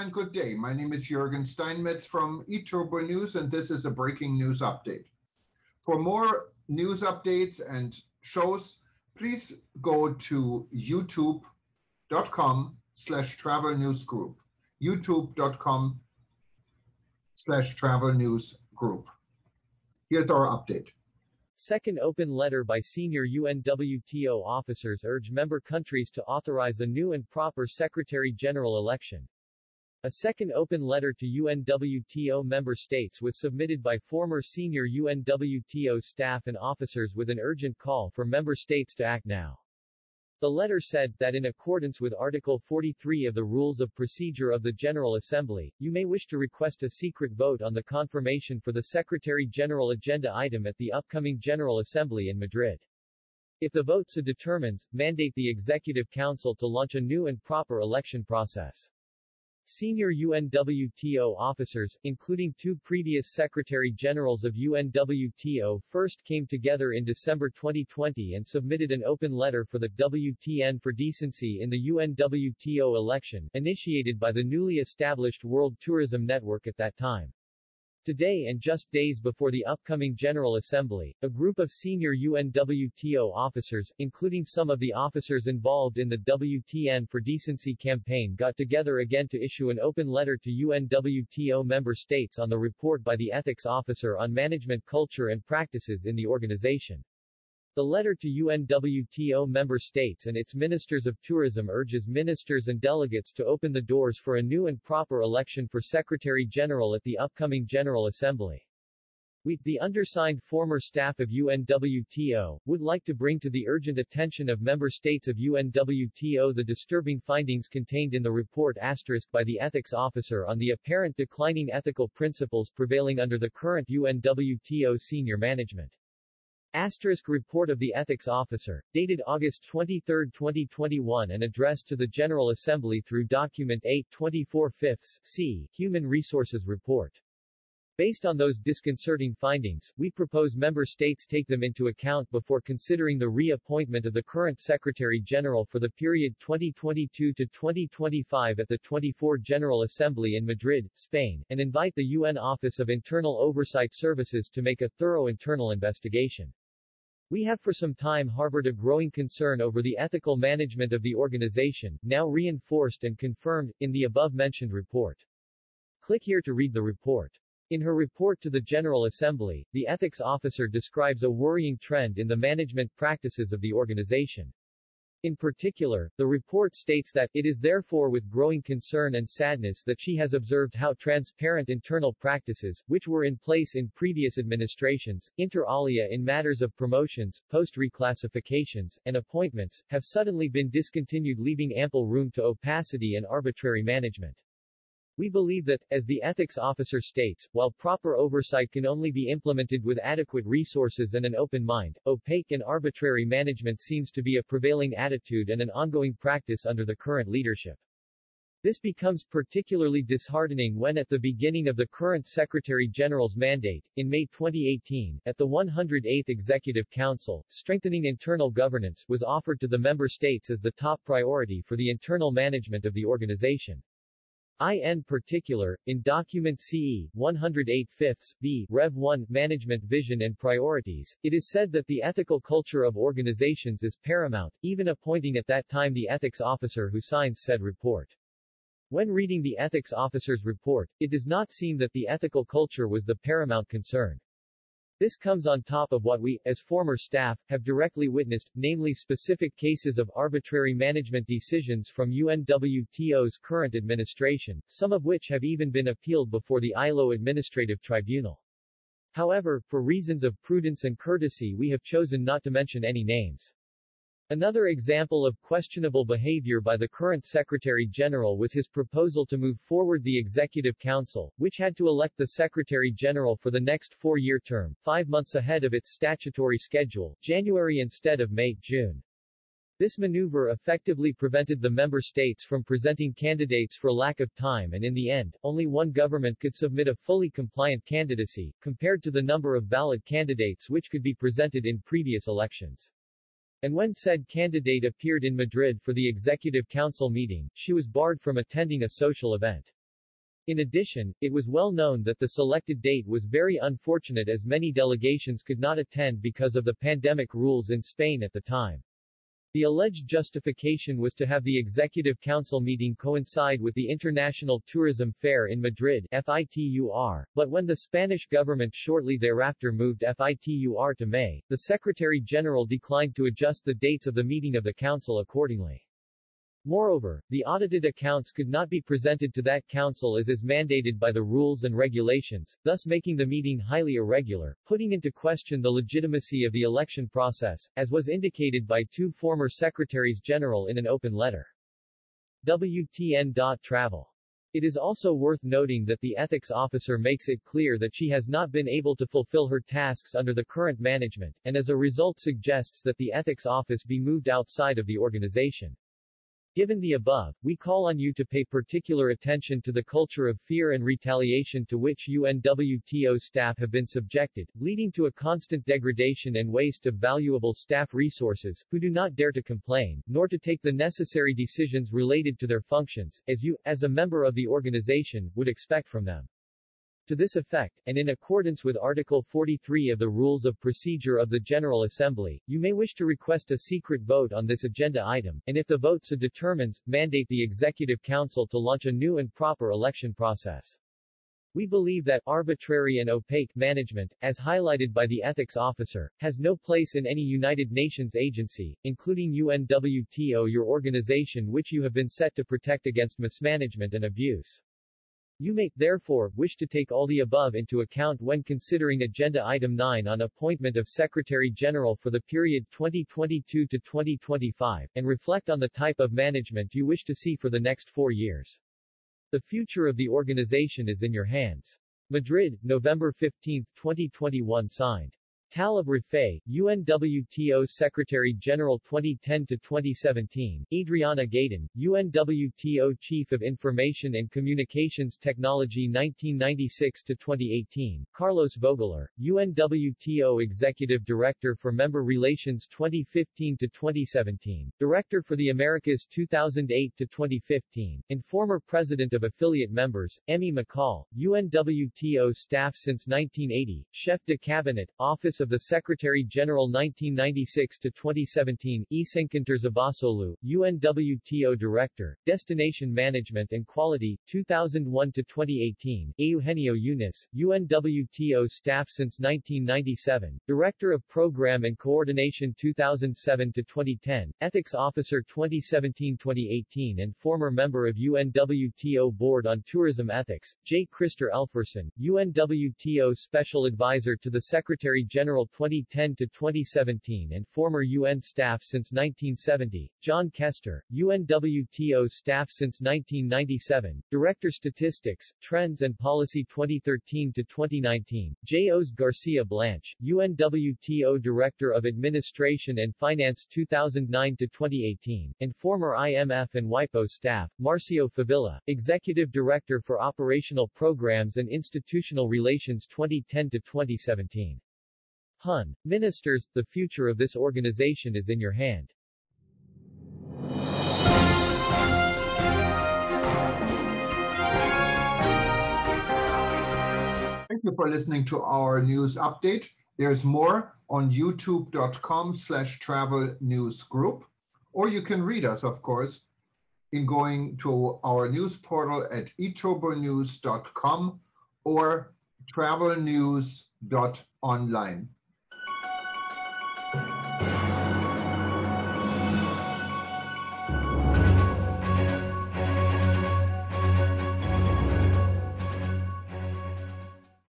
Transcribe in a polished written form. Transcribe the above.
and good day. My name is Jürgen Steinmetz from eTurboNews, and this is a breaking news update. For more news updates and shows, please go to youtube.com/travel news group. youtube.com/travel news group. Here's our update. Second open letter by senior UNWTO officers urge member countries to authorize a new and proper Secretary-General election. A second open letter to UNWTO member states was submitted by former senior UNWTO staff and officers with an urgent call for member states to act now. The letter said that in accordance with Article 43 of the Rules of Procedure of the General Assembly, you may wish to request a secret vote on the confirmation for the Secretary-General agenda item at the upcoming General Assembly in Madrid. If the vote so determines, mandate the Executive Council to launch a new and proper election process. Senior UNWTO officers, including two previous Secretary-Generals of UNWTO, first came together in December 2020 and submitted an open letter for the WTN for decency in the UNWTO election, initiated by the newly established World Tourism Network at that time. Today, and just days before the upcoming General Assembly, a group of senior UNWTO officers, including some of the officers involved in the WTN for Decency campaign, got together again to issue an open letter to UNWTO member states on the report by the ethics officer on management culture and practices in the organization. The letter to UNWTO member states and its ministers of tourism urges ministers and delegates to open the doors for a new and proper election for Secretary-General at the upcoming General Assembly. We, the undersigned former staff of UNWTO, would like to bring to the urgent attention of member states of UNWTO the disturbing findings contained in the report * by the ethics officer on the apparent declining ethical principles prevailing under the current UNWTO senior management. Report of the Ethics Officer, dated August 23, 2021 and addressed to the General Assembly through Document 8-24/5 C. Human Resources Report. Based on those disconcerting findings, we propose member states take them into account before considering the reappointment of the current Secretary-General for the period 2022 to 2025 at the 24th General Assembly in Madrid, Spain, and invite the UN Office of Internal Oversight Services to make a thorough internal investigation. We have for some time harbored a growing concern over the ethical management of the organization, now reinforced and confirmed, in the above-mentioned report. Click here to read the report. In her report to the General Assembly, the ethics officer describes a worrying trend in the management practices of the organization. In particular, the report states that, it is therefore with growing concern and sadness that she has observed how transparent internal practices, which were in place in previous administrations, inter alia in matters of promotions, post-reclassifications, and appointments, have suddenly been discontinued, leaving ample room to opacity and arbitrary management. We believe that, as the ethics officer states, while proper oversight can only be implemented with adequate resources and an open mind, opaque and arbitrary management seems to be a prevailing attitude and an ongoing practice under the current leadership. This becomes particularly disheartening when at the beginning of the current Secretary-General's mandate, in May 2018, at the 108th Executive Council, strengthening internal governance was offered to the member states as the top priority for the internal management of the organization. In particular, in Document CE 108/5 B, Rev 1, Management Vision and Priorities, it is said that the ethical culture of organizations is paramount, even appointing at that time the ethics officer who signs said report. When reading the ethics officer's report, it does not seem that the ethical culture was the paramount concern. This comes on top of what we, as former staff, have directly witnessed, namely specific cases of arbitrary management decisions from UNWTO's current administration, some of which have even been appealed before the ILO Administrative Tribunal. However, for reasons of prudence and courtesy we have chosen not to mention any names. Another example of questionable behavior by the current Secretary-General was his proposal to move forward the Executive Council, which had to elect the Secretary-General for the next four-year term, 5 months ahead of its statutory schedule, January instead of May-June. This maneuver effectively prevented the member states from presenting candidates for lack of time, and in the end, only one government could submit a fully compliant candidacy, compared to the number of valid candidates which could be presented in previous elections. And when said candidate appeared in Madrid for the Executive Council meeting, she was barred from attending a social event. In addition, it was well known that the selected date was very unfortunate as many delegations could not attend because of the pandemic rules in Spain at the time. The alleged justification was to have the Executive Council meeting coincide with the International Tourism Fair in Madrid FITUR, but when the Spanish government shortly thereafter moved FITUR to May, the Secretary-General declined to adjust the dates of the meeting of the Council accordingly. Moreover, the audited accounts could not be presented to that council as is mandated by the rules and regulations, thus making the meeting highly irregular, putting into question the legitimacy of the election process, as was indicated by two former Secretaries General in an open letter. WTN.travel. It is also worth noting that the ethics officer makes it clear that she has not been able to fulfill her tasks under the current management, and as a result suggests that the ethics office be moved outside of the organization. Given the above, we call on you to pay particular attention to the culture of fear and retaliation to which UNWTO staff have been subjected, leading to a constant degradation and waste of valuable staff resources, who do not dare to complain, nor to take the necessary decisions related to their functions, as you, as a member of the organization, would expect from them. To this effect, and in accordance with Article 43 of the Rules of Procedure of the General Assembly, you may wish to request a secret vote on this agenda item, and if the vote so determines, mandate the Executive Council to launch a new and proper election process. We believe that arbitrary and opaque management, as highlighted by the ethics officer, has no place in any United Nations agency, including UNWTO, your organization which you have been set to protect against mismanagement and abuse. You may, therefore, wish to take all the above into account when considering Agenda Item 9 on appointment of Secretary General for the period 2022 to 2025, and reflect on the type of management you wish to see for the next 4 years. The future of the organization is in your hands. Madrid, November 15, 2021. Signed. Talib Rifai, UNWTO Secretary-General 2010-2017, Adriana Gaydon, UNWTO Chief of Information and Communications Technology 1996-2018, Carlos Vogler, UNWTO Executive Director for Member Relations 2015-2017, Director for the Americas 2008-2015, and former President of Affiliate Members, Emmy McCall, UNWTO Staff since 1980, Chef de Cabinet, Office of the Secretary-General 1996-2017, Isenkanter Zabasolu, UNWTO Director, Destination Management and Quality, 2001-2018, Eugenio Yunis, UNWTO Staff since 1997, Director of Program and Coordination 2007-2010, Ethics Officer 2017-2018 and former member of UNWTO Board on Tourism Ethics, J. Christer Elferson, UNWTO Special Advisor to the Secretary-General 2010-2017 and former UN staff since 1970, John Kester, UNWTO staff since 1997, Director Statistics, Trends and Policy 2013-2019, J. Os Garcia Blanche, UNWTO Director of Administration and Finance 2009-2018, and former IMF and WIPO staff, Marcio Favilla, Executive Director for Operational Programs and Institutional Relations 2010-2017. Hun, Ministers, the future of this organization is in your hand. Thank you for listening to our news update. There's more on youtube.com/travel news group, or you can read us, of course, in going to our news portal at eTurboNews.com or travelnews.online.